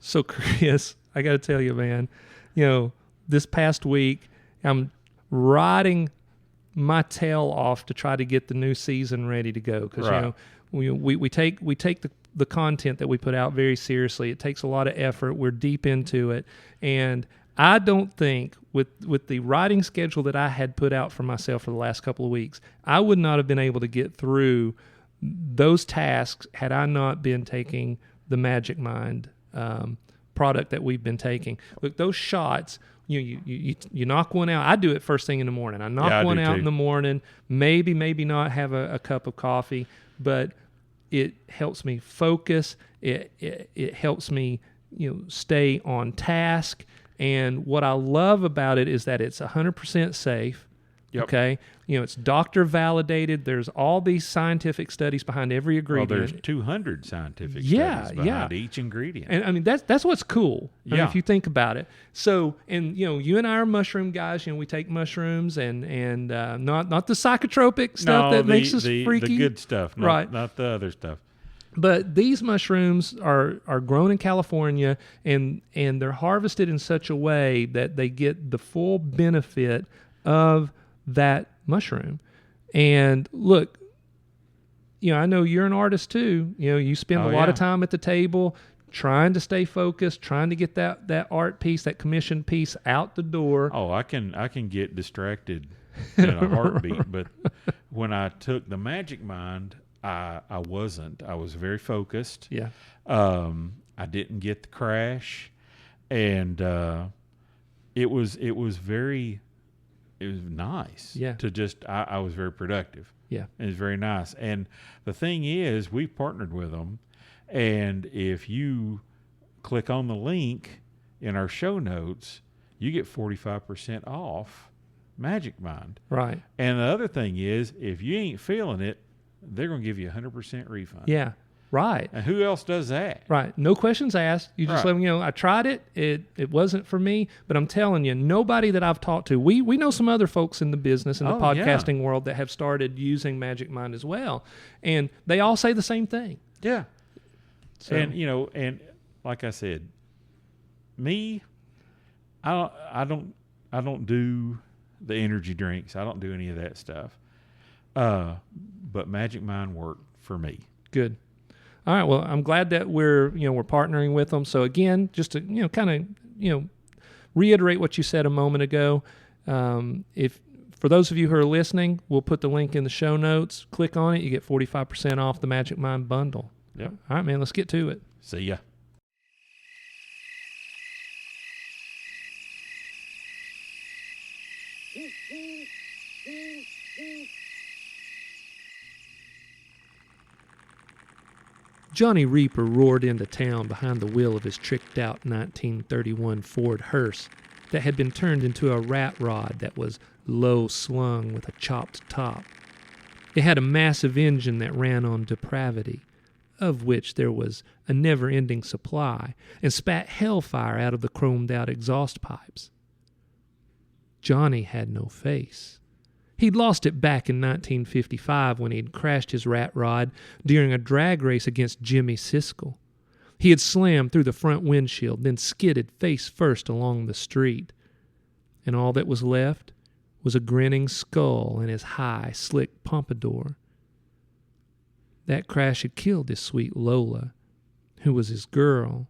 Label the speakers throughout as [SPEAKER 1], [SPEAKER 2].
[SPEAKER 1] So, Chris, I got to tell you, man, this past week, I'm riding my tail off to try to get the new season ready to go. Because,
[SPEAKER 2] Right.
[SPEAKER 1] we take the content that we put out very seriously. It takes a lot of effort. We're deep into it. And I don't think with the writing schedule that I had put out for myself for the last couple of weeks, I would not have been able to get through those tasks had I not been taking the Magic Mind product that we've been taking. Look, those shots, you knock one out. I do it first thing in the morning. I knock one out in the morning, maybe not have a cup of coffee, but it helps me focus. It helps me stay on task. And what I love about it is that it's 100% safe.
[SPEAKER 2] Yep.
[SPEAKER 1] Okay, it's doctor validated. There's all these scientific studies behind every ingredient.
[SPEAKER 2] Well, there's 200 scientific studies behind each ingredient.
[SPEAKER 1] And I mean that's what's cool. I mean,
[SPEAKER 2] Yeah.
[SPEAKER 1] if you think about it. So, and you and I are mushroom guys. We take mushrooms and not the psychotropic stuff that makes us freaky.
[SPEAKER 2] The good stuff, not the other stuff.
[SPEAKER 1] But these mushrooms are grown in California, and they're harvested in such a way that they get the full benefit of that mushroom. And look, I know you're an artist too. You spend a lot of time at the table trying to stay focused, trying to get that art piece, that commission piece out the door.
[SPEAKER 2] Oh, I can get distracted in a heartbeat. But when I took the Magic Mind, I wasn't. I was very focused.
[SPEAKER 1] Yeah.
[SPEAKER 2] I didn't get the crash, and it was nice.
[SPEAKER 1] Yeah.
[SPEAKER 2] To just I was very productive.
[SPEAKER 1] Yeah.
[SPEAKER 2] It was very nice. And the thing is, we've partnered with them, and if you click on the link in our show notes, you get 45% off Magic Mind.
[SPEAKER 1] Right.
[SPEAKER 2] And the other thing is, if you ain't feeling it, they're going to give you a 100% refund.
[SPEAKER 1] Yeah. Right.
[SPEAKER 2] And who else does that?
[SPEAKER 1] Right. No questions asked. You just let them I tried it. It wasn't for me. But I'm telling you, nobody that I've talked to, we know some other folks in the business, in the podcasting world that have started using Magic Mind as well. And they all say the same thing.
[SPEAKER 2] Yeah.
[SPEAKER 1] So,
[SPEAKER 2] and, and like I said, me, I don't do the energy drinks. I don't do any of that stuff. But Magic Mind worked for me. Good.
[SPEAKER 1] All right. Well, I'm glad that we're partnering with them. So again, just to kind of reiterate what you said a moment ago. If for those of you who are listening, we'll put the link in the show notes. Click on it, you get 45% off the Magic Mind bundle.
[SPEAKER 2] Yep.
[SPEAKER 1] All right, man. Let's get to it.
[SPEAKER 2] See ya.
[SPEAKER 1] Johnny Reaper roared into town behind the wheel of his tricked-out 1931 Ford hearse that had been turned into a rat rod that was low-slung with a chopped top. It had a massive engine that ran on depravity, of which there was a never-ending supply, and spat hellfire out of the chromed-out exhaust pipes. Johnny had no face. He'd lost it back in 1955 when he'd crashed his rat rod during a drag race against Jimmy Siskel. He had slammed through the front windshield, then skidded face first along the street. And all that was left was a grinning skull and his high, slick pompadour. That crash had killed his sweet Lola, who was his girl.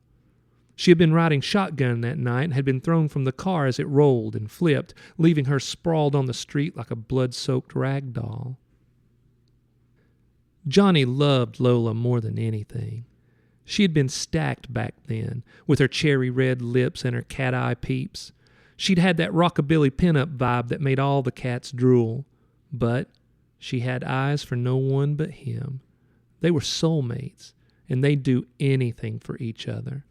[SPEAKER 1] She had been riding shotgun that night and had been thrown from the car as it rolled and flipped, leaving her sprawled on the street like a blood-soaked rag doll. Johnny loved Lola more than anything. She had been stacked back then, with her cherry-red lips and her cat-eye peeps. She'd had that rockabilly pin-up vibe that made all the cats drool. But she had eyes for no one but him. They were soulmates, and they'd do anything for each other.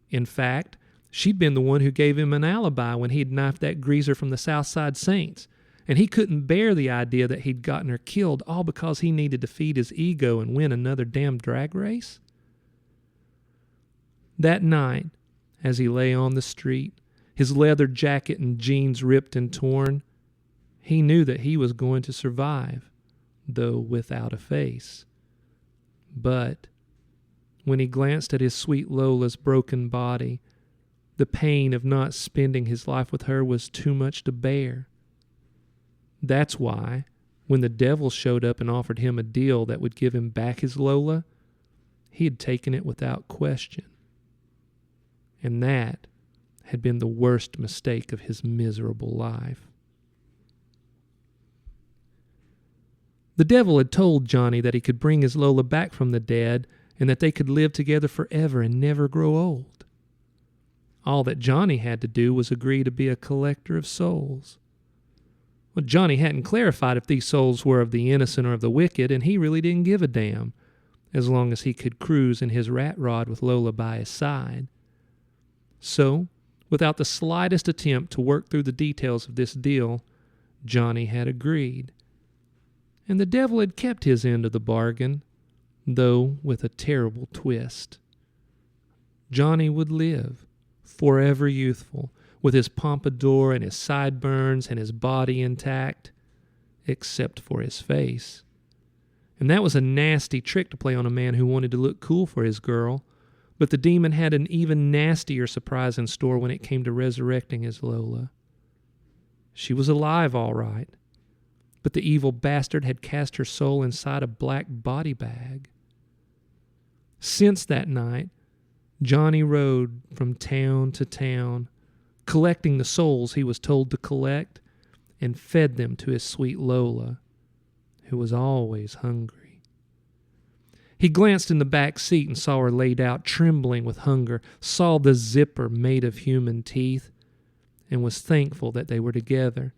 [SPEAKER 1] In fact, she'd been the one who gave him an alibi when he'd knifed that greaser from the Southside Saints, and he couldn't bear the idea that he'd gotten her killed all because he needed to feed his ego and win another damn drag race. That night, as he lay on the street, his leather jacket and jeans ripped and torn, he knew that he was going to survive, though without a face. But when he glanced at his sweet Lola's broken body, the pain of not spending his life with her was too much to bear. That's why, when the devil showed up and offered him a deal that would give him back his Lola, he had taken it without question. And that had been the worst mistake of his miserable life. The devil had told Johnny that he could bring his Lola back from the dead and that they could live together forever and never grow old. All that Johnny had to do was agree to be a collector of souls. Well, Johnny hadn't clarified if these souls were of the innocent or of the wicked, and he really didn't give a damn, as long as he could cruise in his rat rod with Lola by his side. So, without the slightest attempt to work through the details of this deal, Johnny had agreed. And the devil had kept his end of the bargain, though with a terrible twist. Johnny would live, forever youthful, with his pompadour and his sideburns and his body intact, except for his face. And that was a nasty trick to play on a man who wanted to look cool for his girl, but the demon had an even nastier surprise in store when it came to resurrecting his Lola. She was alive, all right, but the evil bastard had cast her soul inside a black body bag. Since that night, Johnny rode from town to town, collecting the souls he was told to collect, and fed them to his sweet Lola, who was always hungry. He glanced in the back seat and saw her laid out, trembling with hunger, saw the zipper made of human teeth, and was thankful that they were together,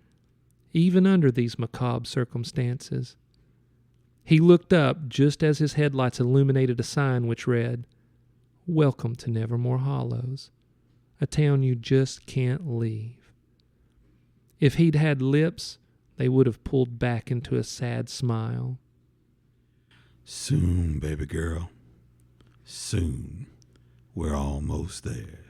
[SPEAKER 1] even under these macabre circumstances. He looked up just as his headlights illuminated a sign which read, "Welcome to Nevermore Hollows, a town you just can't leave." If he'd had lips, they would have pulled back into a sad smile.
[SPEAKER 3] Soon, baby girl. Soon. We're almost there.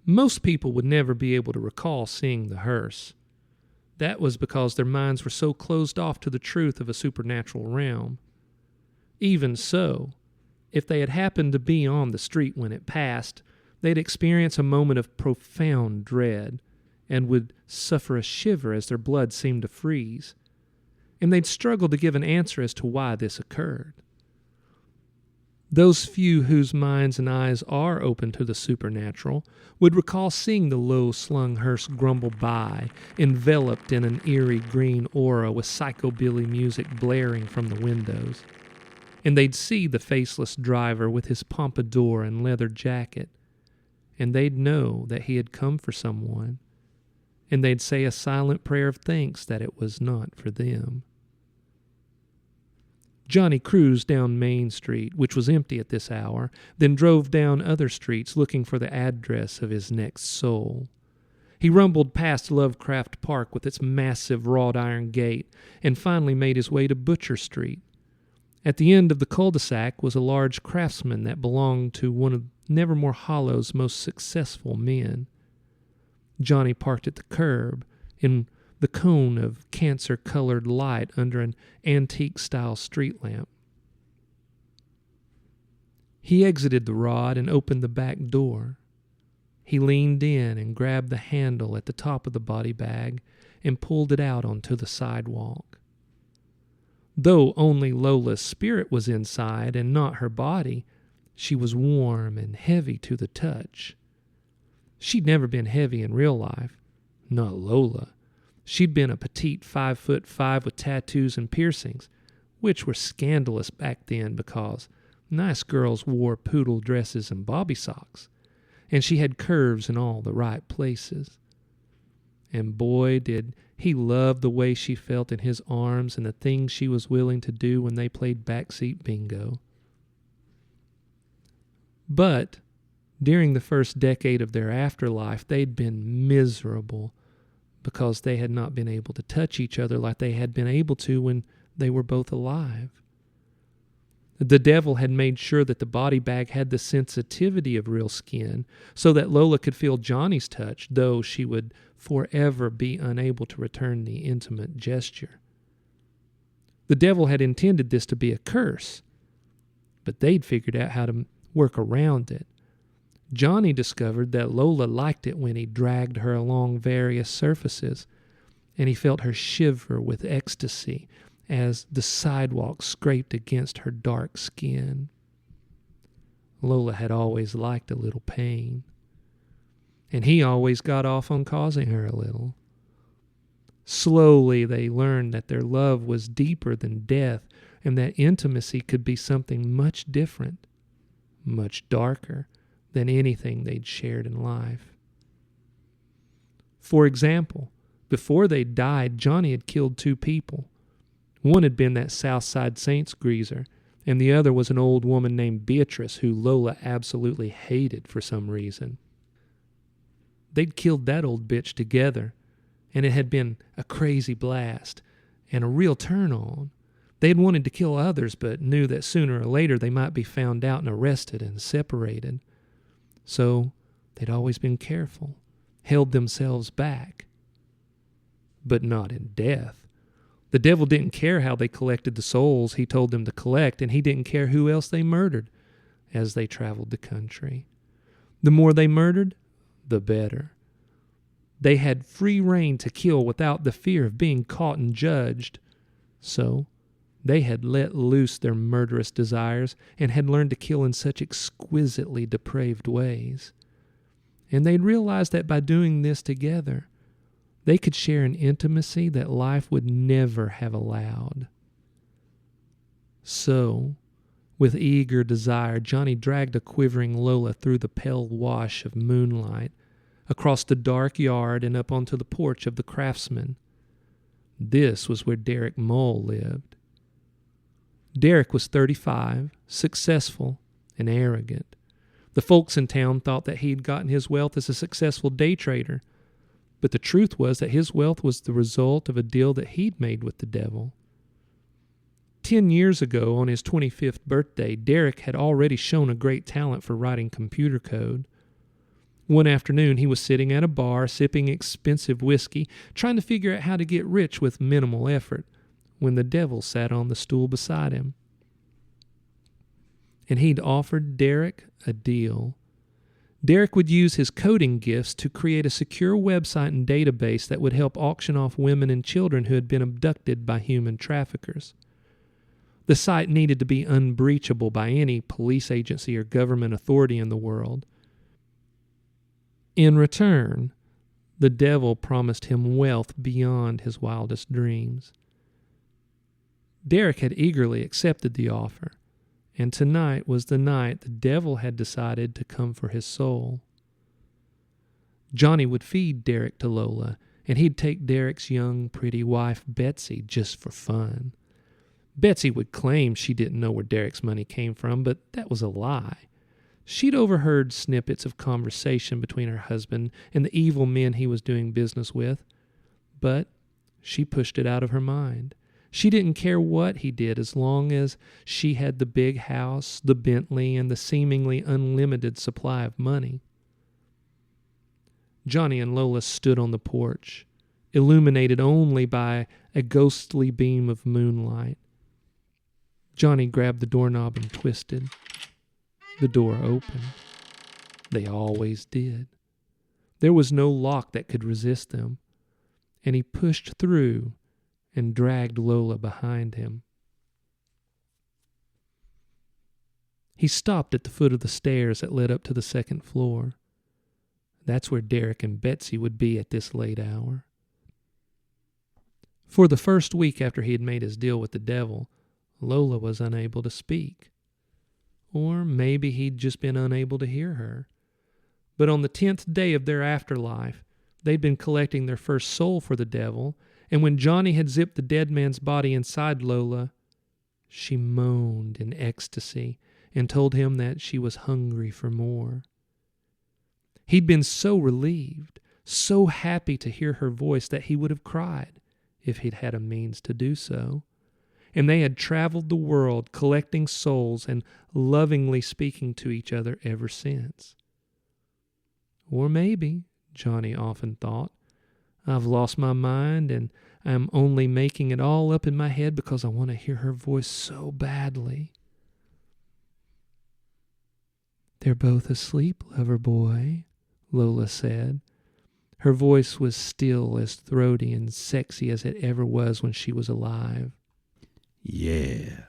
[SPEAKER 1] Most people would never be able to recall seeing the hearse. That was because their minds were so closed off to the truth of a supernatural realm. Even so, if they had happened to be on the street when it passed, they'd experience a moment of profound dread and would suffer a shiver as their blood seemed to freeze. And they'd struggle to give an answer as to why this occurred. Those few whose minds and eyes are open to the supernatural would recall seeing the low-slung hearse grumble by, enveloped in an eerie green aura with psychobilly music blaring from the windows. And they'd see the faceless driver with his pompadour and leather jacket, and they'd know that he had come for someone, and they'd say a silent prayer of thanks that it was not for them. Johnny cruised down Main Street, which was empty at this hour, then drove down other streets looking for the address of his next soul. He rumbled past Lovecraft Park with its massive wrought iron gate and finally made his way to Butcher Street. At the end of the cul-de-sac was a large craftsman that belonged to one of Nevermore Hollow's most successful men. Johnny parked at the curb in the cone of cancer-colored light under an antique-style street lamp. He exited the rod and opened the back door. He leaned in and grabbed the handle at the top of the body bag and pulled it out onto the sidewalk. Though only Lola's spirit was inside and not her body, she was warm and heavy to the touch. She'd never been heavy in real life, not Lola. She'd been a petite 5'5" with tattoos and piercings, which were scandalous back then because nice girls wore poodle dresses and bobby socks, and she had curves in all the right places. And boy, did he love the way she felt in his arms and the things she was willing to do when they played backseat bingo. But during the first decade of their afterlife, they'd been miserable because they had not been able to touch each other like they had been able to when they were both alive. The devil had made sure that the body bag had the sensitivity of real skin so that Lola could feel Johnny's touch, though she would forever be unable to return the intimate gesture. The devil had intended this to be a curse, but they'd figured out how to work around it. Johnny discovered that Lola liked it when he dragged her along various surfaces, and he felt her shiver with ecstasy as the sidewalk scraped against her dark skin. Lola had always liked a little pain, and he always got off on causing her a little. Slowly they learned that their love was deeper than death, and that intimacy could be something much different, much darker than anything they'd shared in life. For example, before they died, Johnny had killed 2 people. One had been that Southside Saints greaser, and the other was an old woman named Beatrice who Lola absolutely hated for some reason. They'd killed that old bitch together, and it had been a crazy blast and a real turn-on. They had wanted to kill others, but knew that sooner or later they might be found out and arrested and separated. So they'd always been careful, held themselves back. But not in death. The devil didn't care how they collected the souls he told them to collect, and he didn't care who else they murdered as they traveled the country. The more they murdered, the better. They had free rein to kill without the fear of being caught and judged. So they had let loose their murderous desires and had learned to kill in such exquisitely depraved ways. And they'd realized that by doing this together, they could share an intimacy that life would never have allowed. So, with eager desire, Johnny dragged a quivering Lola through the pale wash of moonlight, across the dark yard and up onto the porch of the craftsman. This was where Derek Mull lived. Derek was 35, successful, and arrogant. The folks in town thought that he'd gotten his wealth as a successful day trader, but the truth was that his wealth was the result of a deal that he'd made with the devil. 10 years ago, on his 25th birthday, Derek had already shown a great talent for writing computer code. One afternoon, he was sitting at a bar, sipping expensive whiskey, trying to figure out how to get rich with minimal effort, when the devil sat on the stool beside him. And he'd offered Derek a deal. Derek would use his coding gifts to create a secure website and database that would help auction off women and children who had been abducted by human traffickers. The site needed to be unbreachable by any police agency or government authority in the world. In return, the devil promised him wealth beyond his wildest dreams. Derek had eagerly accepted the offer, and tonight was the night the devil had decided to come for his soul. Johnny would feed Derek to Lola, and he'd take Derek's young, pretty wife, Betsy, just for fun. Betsy would claim she didn't know where Derek's money came from, but that was a lie. She'd overheard snippets of conversation between her husband and the evil men he was doing business with, but she pushed it out of her mind. She didn't care what he did as long as she had the big house, the Bentley, and the seemingly unlimited supply of money. Johnny and Lola stood on the porch, illuminated only by a ghostly beam of moonlight. Johnny grabbed the doorknob and twisted. The door opened. They always did. There was no lock that could resist them, and he pushed through and dragged Lola behind him. He stopped at the foot of the stairs that led up to the second floor. That's where Derek and Betsy would be at this late hour. For the first week after he had made his deal with the devil, Lola was unable to speak. Or maybe he'd just been unable to hear her. But on the 10th day of their afterlife, they'd been collecting their first soul for the devil, and when Johnny had zipped the dead man's body inside Lola, she moaned in ecstasy and told him that she was hungry for more. He'd been so relieved, so happy to hear her voice that he would have cried if he'd had a means to do so. And they had traveled the world collecting souls and lovingly speaking to each other ever since. Or maybe, Johnny often thought, I've lost my mind and I'm only making it all up in my head because I want to hear her voice so badly. They're both asleep, lover boy, Lola said. Her voice was still as throaty and sexy as it ever was when she was alive.
[SPEAKER 3] Yeah,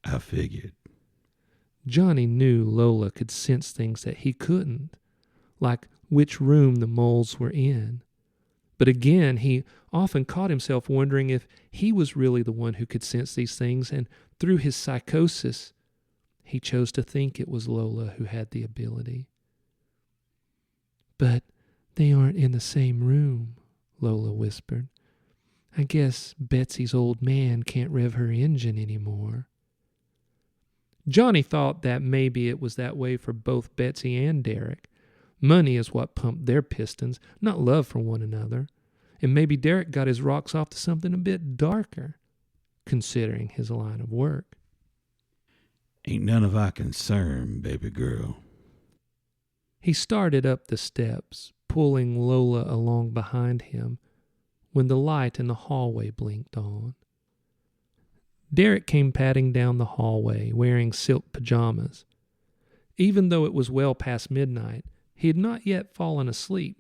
[SPEAKER 3] I figured.
[SPEAKER 1] Johnny knew Lola could sense things that he couldn't, like which room the moles were in. But again, he often caught himself wondering if he was really the one who could sense these things, and through his psychosis, he chose to think it was Lola who had the ability. But they aren't in the same room, Lola whispered. I guess Betsy's old man can't rev her engine anymore. Johnny thought that maybe it was that way for both Betsy and Derek. Money is what pumped their pistons, not love for one another. And maybe Derek got his rocks off to something a bit darker, considering his line of work.
[SPEAKER 3] Ain't none of our concern, baby girl.
[SPEAKER 1] He started up the steps, pulling Lola along behind him, when the light in the hallway blinked on. Derek came padding down the hallway, wearing silk pajamas. Even though it was well past midnight, he had not yet fallen asleep,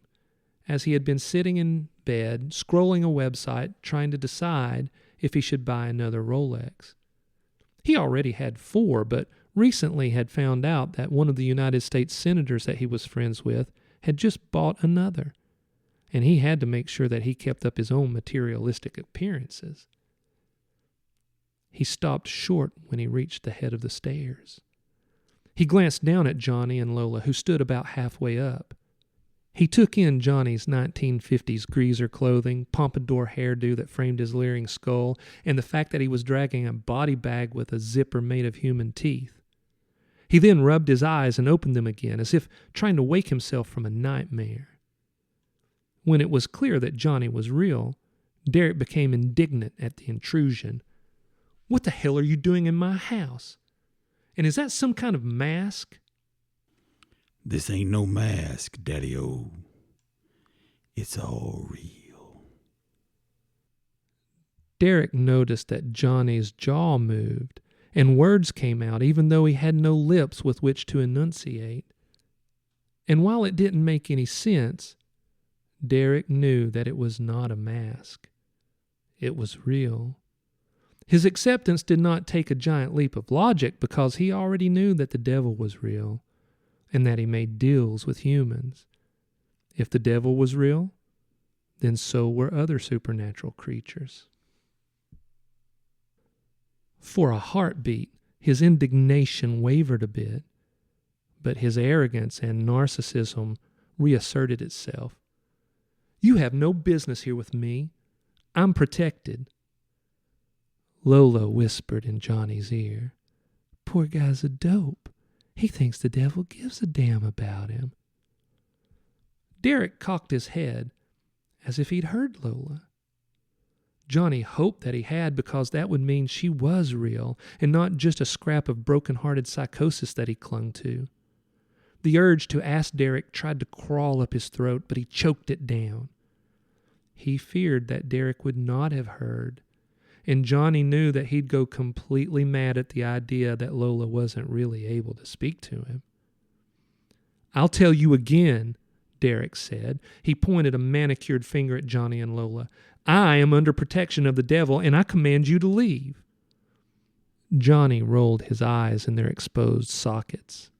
[SPEAKER 1] as he had been sitting in bed, scrolling a website, trying to decide if he should buy another Rolex. He already had 4, but recently had found out that one of the United States senators that he was friends with had just bought another, and he had to make sure that he kept up his own materialistic appearances. He stopped short when he reached the head of the stairs. He glanced down at Johnny and Lola, who stood about halfway up. He took in Johnny's 1950s greaser clothing, pompadour hairdo that framed his leering skull, and the fact that he was dragging a body bag with a zipper made of human teeth. He then rubbed his eyes and opened them again, as if trying to wake himself from a nightmare. When it was clear that Johnny was real, Derek became indignant at the intrusion. What the hell are you doing in my house? And is that some kind of mask?
[SPEAKER 3] This ain't no mask, Daddy-O. It's all real.
[SPEAKER 1] Derek noticed that Johnny's jaw moved, and words came out even though he had no lips with which to enunciate. And while it didn't make any sense, Derek knew that it was not a mask. It was real. His acceptance did not take a giant leap of logic because he already knew that the devil was real and that he made deals with humans. If the devil was real, then so were other supernatural creatures. For a heartbeat, his indignation wavered a bit, but his arrogance and narcissism reasserted itself. You have no business here with me. I'm protected. Lola whispered in Johnny's ear. Poor guy's a dope. He thinks the devil gives a damn about him. Derek cocked his head as if he'd heard Lola. Johnny hoped that he had, because that would mean she was real and not just a scrap of broken-hearted psychosis that he clung to. The urge to ask Derek tried to crawl up his throat, but he choked it down. He feared that Derek would not have heard, and Johnny knew that he'd go completely mad at the idea that Lola wasn't really able to speak to him. I'll tell you again, Derek said. He pointed a manicured finger at Johnny and Lola. I am under protection of the devil, and I command you to leave. Johnny rolled his eyes in their exposed sockets.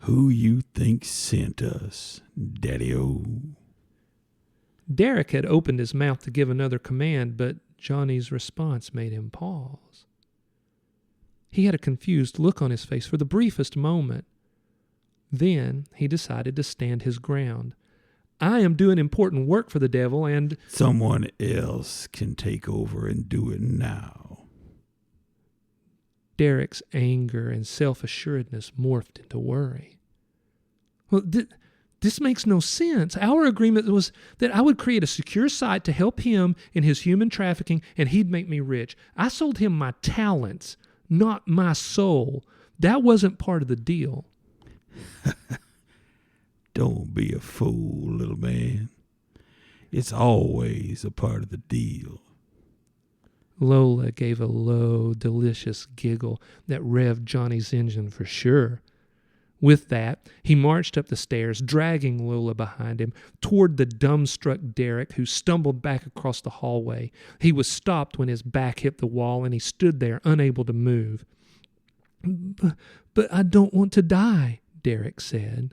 [SPEAKER 3] Who you think sent us, Daddy-O?
[SPEAKER 1] Derek had opened his mouth to give another command, but Johnny's response made him pause. He had a confused look on his face for the briefest moment. Then he decided to stand his ground. I am doing important work for the devil, and
[SPEAKER 3] someone else can take over and do it now.
[SPEAKER 1] Derek's anger and self-assuredness morphed into worry. Well, this makes no sense. Our agreement was that I would create a secure site to help him in his human trafficking, and he'd make me rich. I sold him my talents, not my soul. That wasn't part of the deal.
[SPEAKER 3] Don't be a fool, little man. It's always a part of the deal.
[SPEAKER 1] Lola gave a low, delicious giggle that revved Johnny's engine for sure. With that, he marched up the stairs, dragging Lola behind him, toward the dumbstruck Derek, who stumbled back across the hallway. He was stopped when his back hit the wall, and he stood there, unable to move. But I don't want to die, Derek said.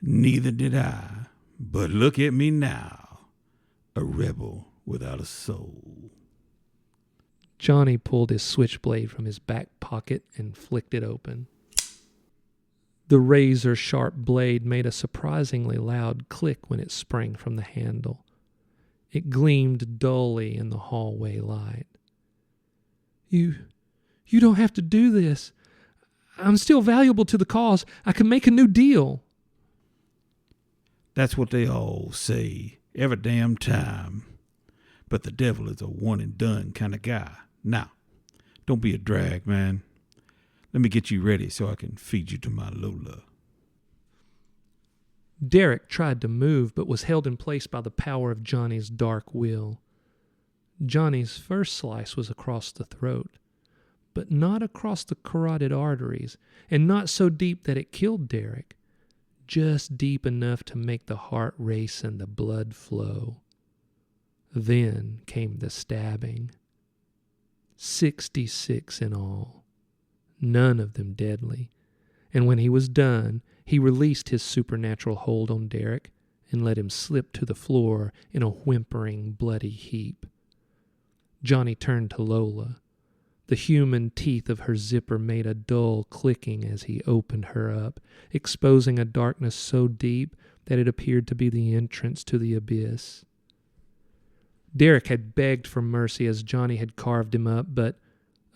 [SPEAKER 3] Neither did I. But look at me now, a rebel without a soul.
[SPEAKER 1] Johnny pulled his switchblade from his back pocket and flicked it open. The razor-sharp blade made a surprisingly loud click when it sprang from the handle. It gleamed dully in the hallway light. You don't have to do this. I'm still valuable to the cause. I can make a new deal.
[SPEAKER 3] That's what they all say every damn time. But the devil is a one-and-done kind of guy. Now, don't be a drag, man. Let me get you ready so I can feed you to my Lola.
[SPEAKER 1] Derek tried to move, but was held in place by the power of Johnny's dark will. Johnny's first slice was across the throat, but not across the carotid arteries, and not so deep that it killed Derek, just deep enough to make the heart race and the blood flow. Then came the stabbing. 66 in all, none of them deadly, and when he was done, he released his supernatural hold on Derek and let him slip to the floor in a whimpering, bloody heap. Johnny turned to Lola. The human teeth of her zipper made a dull clicking as he opened her up, exposing a darkness so deep that it appeared to be the entrance to the abyss. Derek had begged for mercy as Johnny had carved him up, but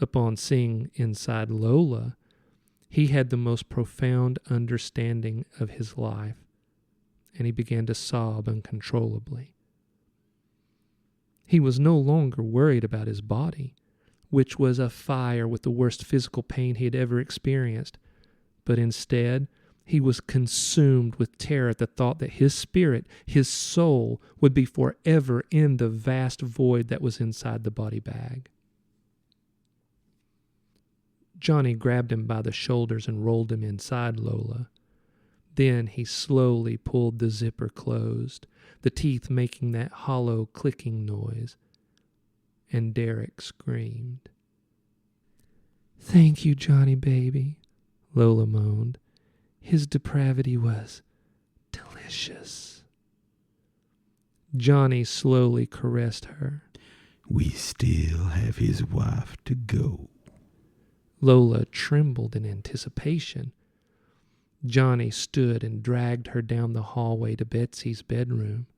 [SPEAKER 1] upon seeing inside Lola, he had the most profound understanding of his life, and he began to sob uncontrollably. He was no longer worried about his body, which was afire with the worst physical pain he had ever experienced, but instead he was consumed with terror at the thought that his spirit, his soul, would be forever in the vast void that was inside the body bag. Johnny grabbed him by the shoulders and rolled him inside Lola. Then he slowly pulled the zipper closed, the teeth making that hollow clicking noise, and Derek screamed. "Thank you, Johnny baby," Lola moaned. His depravity was delicious. Johnny slowly caressed her.
[SPEAKER 3] We still have his wife to go.
[SPEAKER 1] Lola trembled in anticipation. Johnny stood and dragged her down the hallway to Betsy's bedroom.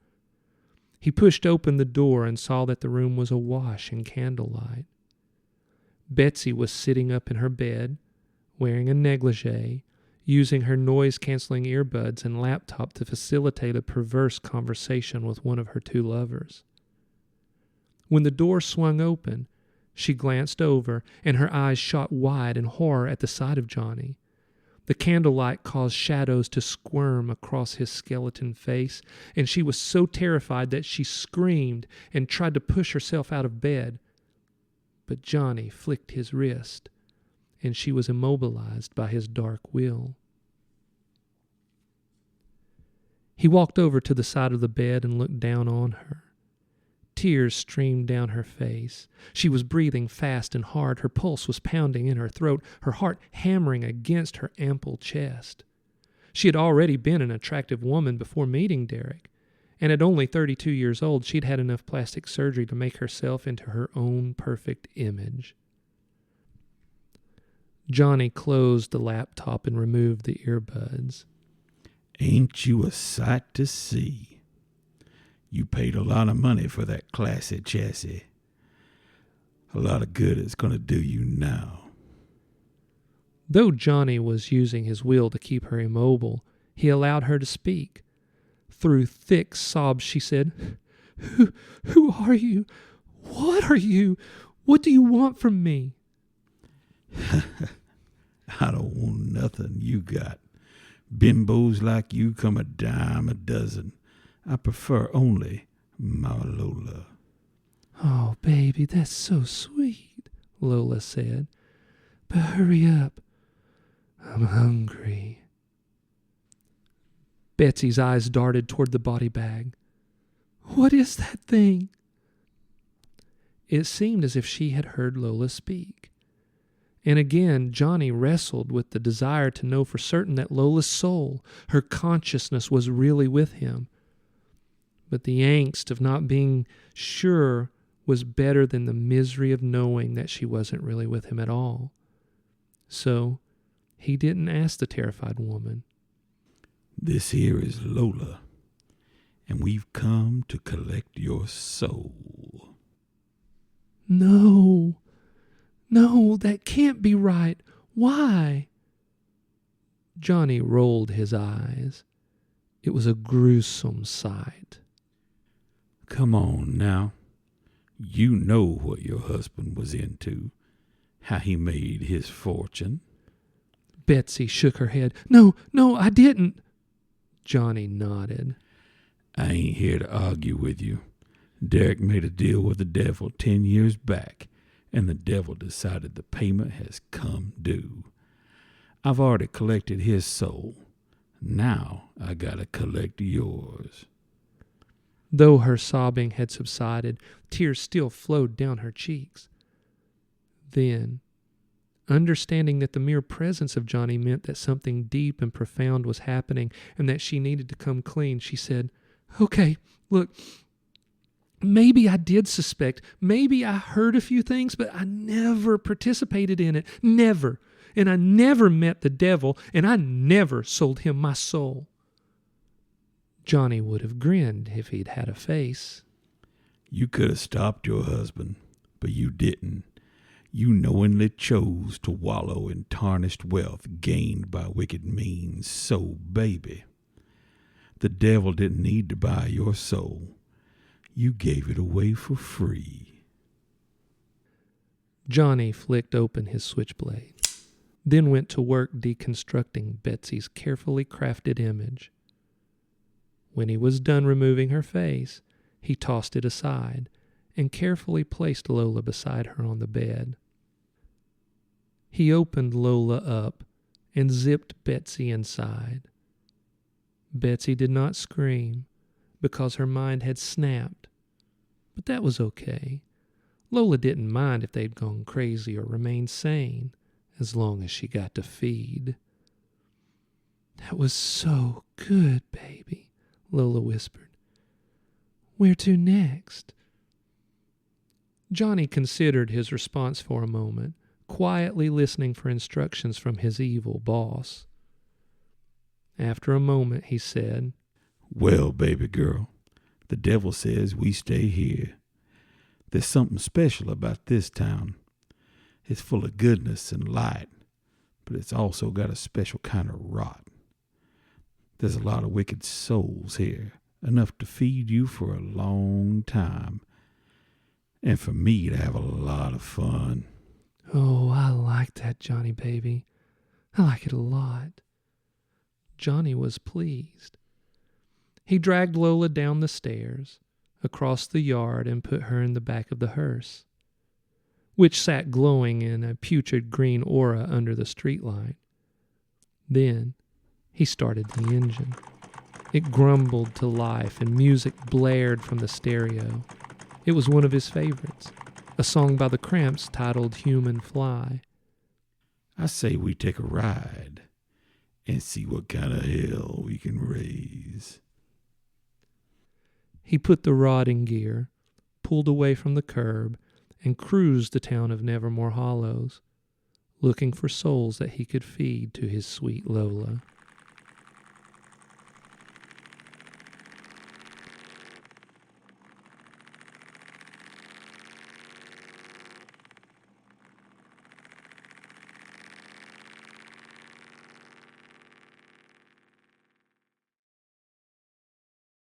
[SPEAKER 1] He pushed open the door and saw that the room was awash in candlelight. Betsy was sitting up in her bed, wearing a negligee, using her noise-canceling earbuds and laptop to facilitate a perverse conversation with one of her two lovers. When the door swung open, she glanced over, and her eyes shot wide in horror at the sight of Johnny. The candlelight caused shadows to squirm across his skeleton face, and she was so terrified that she screamed and tried to push herself out of bed. But Johnny flicked his wrist, and she was immobilized by his dark will. He walked over to the side of the bed and looked down on her. Tears streamed down her face. She was breathing fast and hard. Her pulse was pounding in her throat, her heart hammering against her ample chest. She had already been an attractive woman before meeting Derek, and at only 32 years old, she'd had enough plastic surgery to make herself into her own perfect image. Johnny closed the laptop and removed the earbuds.
[SPEAKER 3] Ain't you a sight to see? You paid a lot of money for that classy chassis. A lot of good it's going to do you now.
[SPEAKER 1] Though Johnny was using his will to keep her immobile, he allowed her to speak. Through thick sobs, she said, Who are you? What are you? What do you want from me?
[SPEAKER 3] I don't want nothing you got. Bimbos like you come a dime a dozen. I prefer only my Lola.
[SPEAKER 1] Oh, baby, that's so sweet, Lola said. But hurry up. I'm hungry. Betsy's eyes darted toward the body bag. What is that thing? It seemed as if she had heard Lola speak. And again, Johnny wrestled with the desire to know for certain that Lola's soul, her consciousness, was really with him. But the angst of not being sure was better than the misery of knowing that she wasn't really with him at all. So he didn't ask the terrified woman.
[SPEAKER 3] This here is Lola, and we've come to collect your soul.
[SPEAKER 1] No, that can't be right. Why? Johnny rolled his eyes. It was a gruesome sight.
[SPEAKER 3] Come on now. You know what your husband was into, how he made his fortune.
[SPEAKER 1] Betsy shook her head. No, I didn't. Johnny nodded.
[SPEAKER 3] I ain't here to argue with you. Derek made a deal with the devil 10 years back, and the devil decided the payment has come due. I've already collected his soul. Now I gotta collect yours.
[SPEAKER 1] Though her sobbing had subsided, tears still flowed down her cheeks. Then, understanding that the mere presence of Johnny meant that something deep and profound was happening and that she needed to come clean, she said, Okay, look, maybe I did suspect, maybe I heard a few things, but I never participated in it. Never. And I never met the devil, and I never sold him my soul. Johnny would have grinned if he'd had a face.
[SPEAKER 3] You could have stopped your husband, but you didn't. You knowingly chose to wallow in tarnished wealth gained by wicked means. So, baby, the devil didn't need to buy your soul. You gave it away for free.
[SPEAKER 1] Johnny flicked open his switchblade, then went to work deconstructing Betsy's carefully crafted image. When he was done removing her face, he tossed it aside and carefully placed Lola beside her on the bed. He opened Lola up and zipped Betsy inside. Betsy did not scream because her mind had snapped, but that was okay. Lola didn't mind if they'd gone crazy or remained sane, as long as she got to feed. That was so good, baby, Lola whispered. Where to next? Johnny considered his response for a moment, quietly listening for instructions from his evil boss. After a moment, he said,
[SPEAKER 3] Well, baby girl, the devil says we stay here. There's something special about this town. It's full of goodness and light, but it's also got a special kind of rot. There's a lot of wicked souls here, enough to feed you for a long time, and for me to have a lot of fun.
[SPEAKER 1] Oh, I like that, Johnny baby. I like it a lot. Johnny was pleased. He dragged Lola down the stairs, across the yard, and put her in the back of the hearse, which sat glowing in a putrid green aura under the streetlight. Then he started the engine. It grumbled to life, and music blared from the stereo. It was one of his favorites, a song by the Cramps titled Human Fly.
[SPEAKER 3] I say we take a ride and see what kind of hell we can raise.
[SPEAKER 1] He put the rod in gear, pulled away from the curb, and cruised the town of Nevermore Hollows, looking for souls that he could feed to his sweet Lola.